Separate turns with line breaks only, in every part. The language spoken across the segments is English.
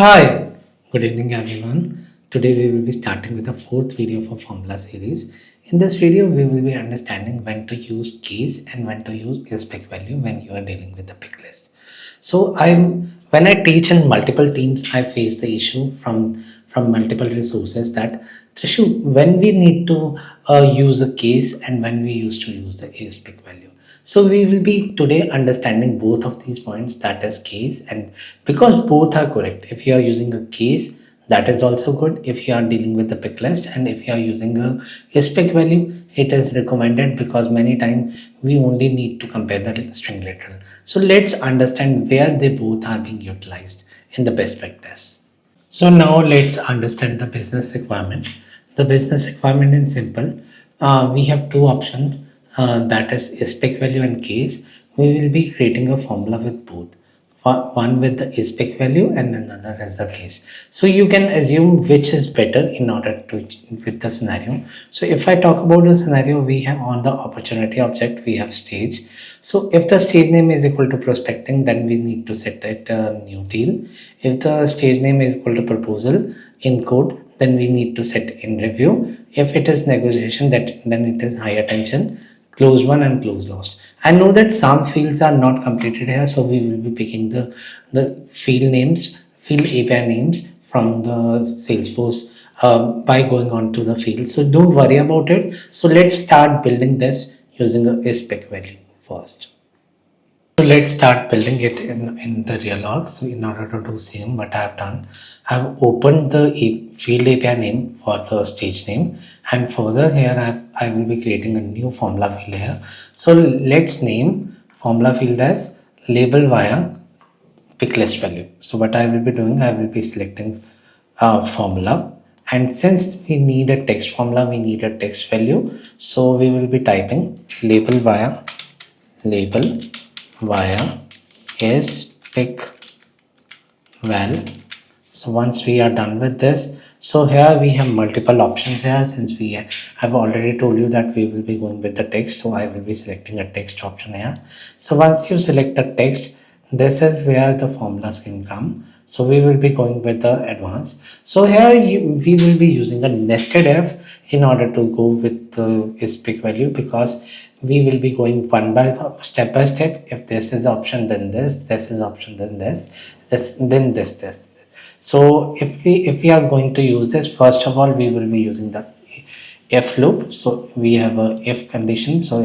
Hi, good evening everyone. Today we will be starting with the fourth video of a formula series. In this video, we will be understanding when to use case and when to use ISPIC value when you are dealing with the pick list. So when I teach in multiple teams, I face the issue from multiple resources that Trishu, when we need to use a case and when we used to use the ISPIC value. So we will be today understanding both of these points, that is case, and because both are correct. If you are using a case, that is also good if you are dealing with the pick list, and if you are using a spec value, it is recommended because many times we only need to compare the string literal. So let's understand where they both are being utilized in the best practice. So now let's understand the business requirement. The business requirement is simple. We have two options, that is spec value and case. We will be creating a formula with both. One with the spec value and another as a case. So you can assume which is better in order to with the scenario. So if I talk about the scenario, we have on the opportunity object, we have stage. So if the stage name is equal to prospecting, then we need to set it a new deal. If the stage name is equal to proposal in code, then we need to set in review. If it is negotiation, then it is high attention, close one and close lost. I know that some fields are not completed here, so we will be picking the field names, field API names from the Salesforce by going on to the field. So don't worry about it. So let's start building this using a spec value first. So let's start building it in the real log. So in order to do same, what I have done, I have opened the field API name for the stage name, and further here I will be creating a new formula field here. So let's name formula field as label via pick list value. So what I will be doing, I will be selecting formula, and since we need a text formula, we need a text value. So we will be typing label via is pick val. So once we are done with this, so here we have multiple options here. Since we have already told you that we will be going with the text, so I will be selecting a text option here. So once you select the text, this is where the formulas can come. So we will be going with the advanced. So here we will be using a nested if in order to go with the ISPIC value, because we will be going step by step. If this is option, then this is option, then this. So if we are going to use this, first of all we will be using the if loop. So we have a if condition. So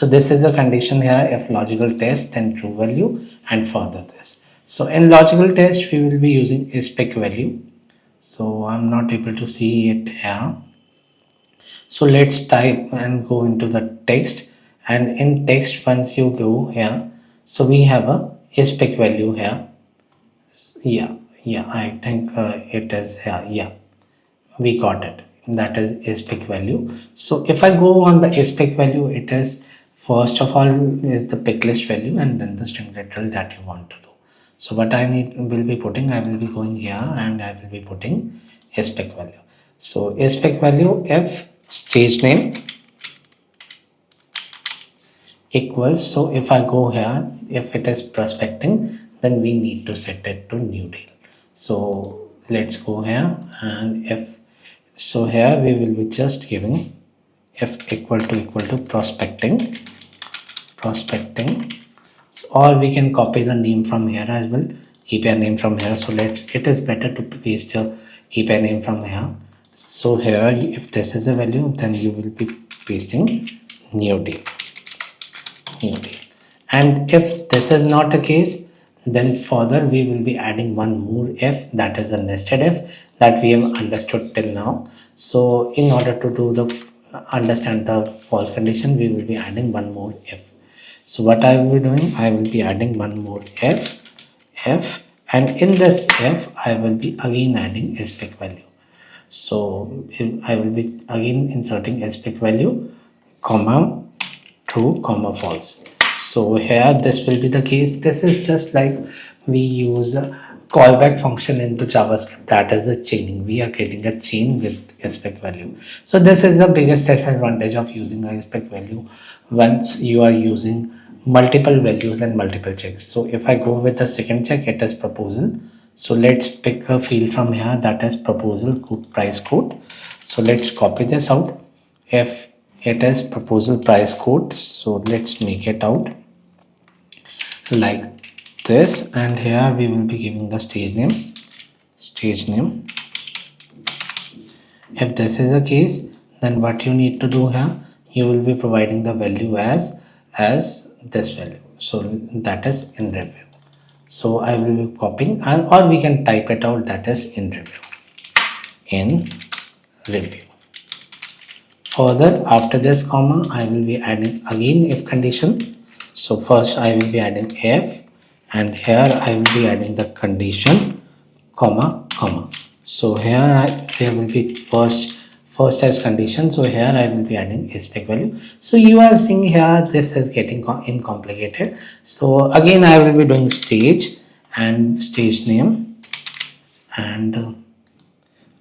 this is a condition here, if logical test, then true value, and further this. So in logical test we will be using ISPIC value. So I'm not able to see it here. So let's type and go into the text, and in text once you go here, so we have a ISPIC value here. Yeah, I think it is here. Yeah, we got it. That is ISPIC value. So if I go on the ISPIC value, it is first of all is the pick list value and then the string literal that you want to do. So what I will be putting, I will be going here and I will be putting ISPIC value. So ISPIC value if stage name equals, so if I go here, if it is prospecting, then we need to set it to new deal. So let's go here, and if so here we will be just giving if equal to prospecting, so, or we can copy the name from here as well, API name from here. So it is better to paste the API name from here. So here if this is a value, then you will be pasting new deal. And if this is not a case, then further we will be adding one more if, that is a nested if that we have understood till now. So in order to do understand the false condition, we will be adding one more if. So what I will be doing, I will be adding one more if, and in this if I will be again adding ISPIC value. So I will be again inserting ISPIC value, comma true, comma false. So here this will be the case. This is just like we use a callback function in the JavaScript, that is a chaining. We are creating a chain with ISPIC value. So this is the biggest disadvantage of using a ISPIC value once you are using multiple values and multiple checks. So if I go with the second check, it is proposal. So let's pick a field from here, that is proposal price quote. So let's copy this out. If it is proposal price quote, so let's make it out like this, and here we will be giving the stage name. If this is the case, then what you need to do here, you will be providing the value as this value, so that is in review. So I will be copying, or we can type it out, that is in review. Further, after this comma, I will be adding again if condition. So first I will be adding if, and here I will be adding the condition, comma. So here there will be first as condition. So here I will be adding spec value. So you are seeing here this is getting complicated. So again I will be doing stage and stage name, and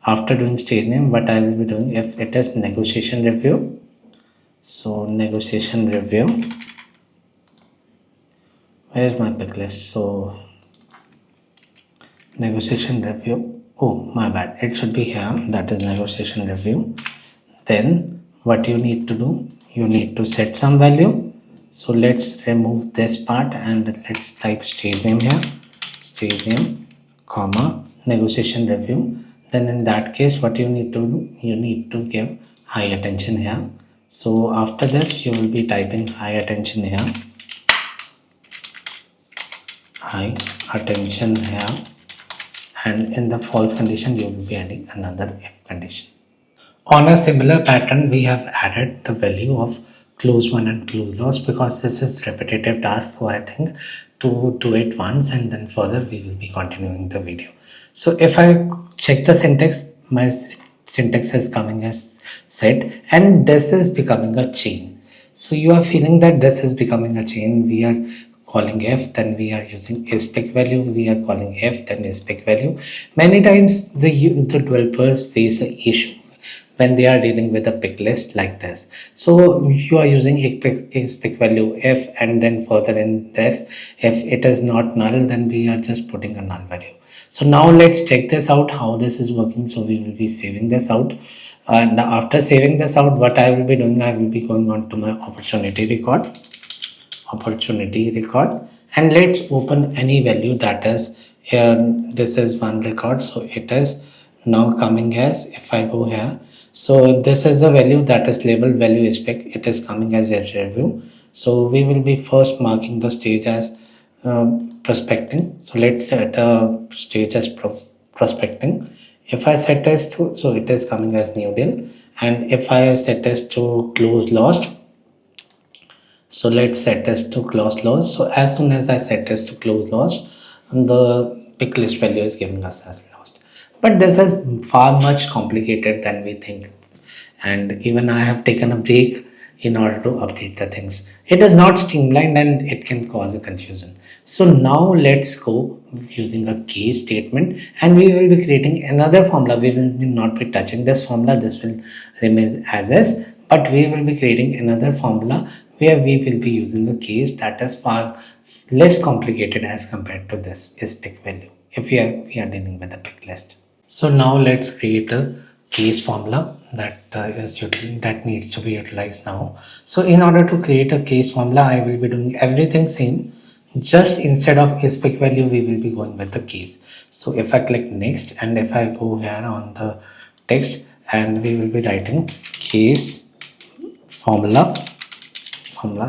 after doing stage name, what I will be doing, if it is negotiation review, so negotiation review, where is my pick list? So negotiation review, oh my bad, it should be here, that is negotiation review. Then what you need to do, you need to set some value. So let's remove this part and let's type stage name here, stage name, comma, negotiation review. Then in that case, what you need to do, you need to give high attention here. So after this, you will be typing high attention here, high attention here, and in the false condition, you will be adding another if condition. On a similar pattern, we have added the value of close won and close lost, because this is repetitive task. So I think to do it once, and then further we will be continuing the video. So if I check the syntax, my syntax is coming as set, and this is becoming a chain. So you are feeling that this is becoming a chain. We are calling f, then we are using spec value, we are calling f, then spec value. Many times the developers face an issue when they are dealing with a pick list like this. So you are using spec value f, and then further in this, if it is not null, then we are just putting a null value. So now let's check this out, how this is working. So we will be saving this out, and after saving this out, what I will be doing, I will be going on to my opportunity record, and let's open any value that is here. This is one record, so it is now coming as, if I go here, so this is the value that is labeled value spec, it is coming as a review. So we will be first marking the stage as prospecting. So let's set a stage as prospecting. If I set as to, so it is coming as new deal, and if I set as to close lost, so let's set as to close lost. So as soon as I set as to close lost, the pick list value is giving us as lost. But this is far much complicated than we think, and even I have taken a break in order to update the things. It is not streamlined and it can cause a confusion. So now let's go using a case statement, and we will be creating another formula. We will not be touching this formula, this will remain as is, but we will be creating another formula where we will be using a case that is far less complicated as compared to this is pick value if we are dealing with a pick list. So now let's create a case formula that needs to be utilized now. So in order to create a case formula, I will be doing everything same, just instead of spec value we will be going with the case. So if I click next, and if I go here on the text, and we will be writing case formula.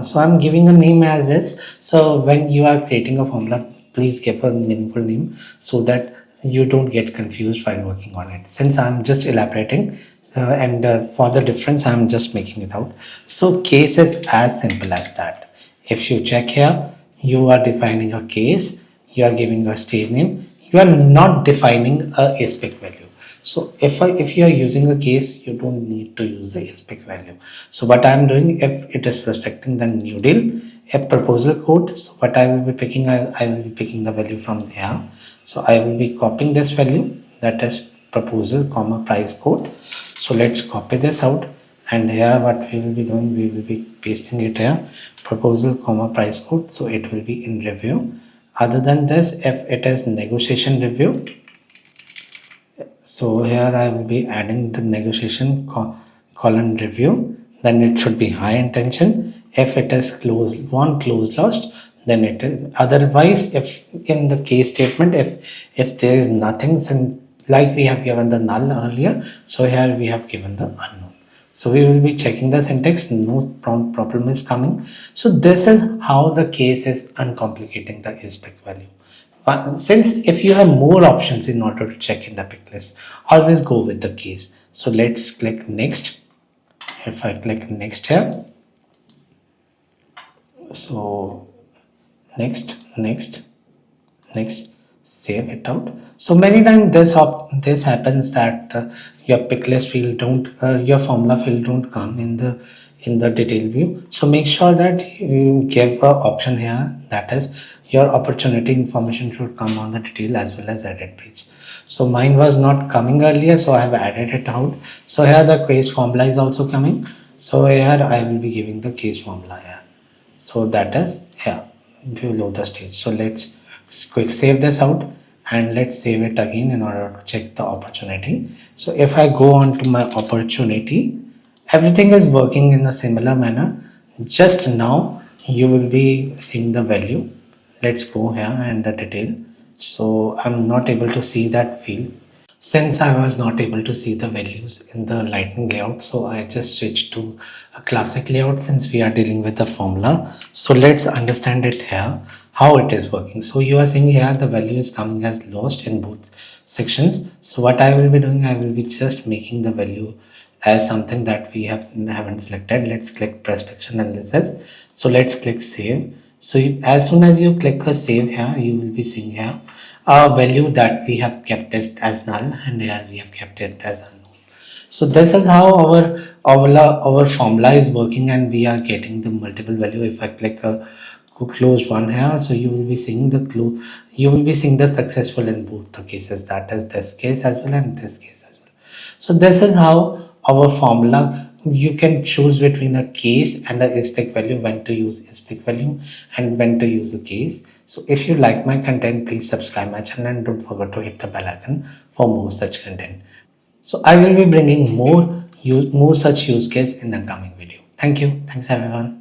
So I'm giving a name as this. So when you are creating a formula, please give a meaningful name so that you don't get confused while working on it. Since I'm just elaborating, and for the difference I'm just making it out. So case is as simple as that. If you check here, you are defining a case, you are giving a stage name, you are not defining a spec value. So if you are using a case, you don't need to use the spec value. So what I am doing, if it is prospecting, then new deal, a proposal code. So what I will be picking, I will be picking the value from there. So I will be copying this value, that is proposal comma price code. So let's copy this out, and here what we will be doing, we will be pasting it here, proposal comma price code. So it will be in review. Other than this, if it is negotiation review, so here I will be adding the negotiation column review, then it should be high intention. If it is closed won, closed lost, then it is otherwise. If in the case statement, if there is nothing, like we have given the null earlier, so here we have given the unknown. So we will be checking the syntax, no problem is coming. So this is how the case is uncomplicating the ISPIC value. But since if you have more options in order to check in the pick list, always go with the case. So let's click next. If I click next here, so next, save it out. So many times this happens that your pick list field don't your formula field don't come in the detail view. So make sure that you give an option here, that is your opportunity information should come on the detail as well as edit page. So mine was not coming earlier, so I have added it out. So here the case formula is also coming. So here I will be giving the case formula here. So that is here below the stage. So let's quick save this out and let's save it again in order to check the opportunity. So if I go on to my opportunity, everything is working in a similar manner. Just now you will be seeing the value. Let's go here and the detail. So I'm not able to see that field. Since I was not able to see the values in the lightning layout, so I just switched to a classic layout since we are dealing with the formula. So let's understand it here, how it is working. So you are seeing here the value is coming as lost in both sections. So what I will be doing, I will be just making the value as something that we haven't selected. Let's click prospection analysis. So let's click save. So as soon as you click a save here, you will be seeing here a value that we have kept it as null, and here we have kept it as unknown. So this is how our formula is working, and we are getting the multiple value. If I click a close one here, so you will be seeing the successful in both the cases, that is this case as well and this case as well. So this is how our formula, you can choose between a case and a ISPIC value, when to use ISPIC value and when to use a case. So if you like my content, please subscribe my channel and don't forget to hit the bell icon for more such content. So I will be bringing more such use case in the coming video. Thank you. Thanks everyone.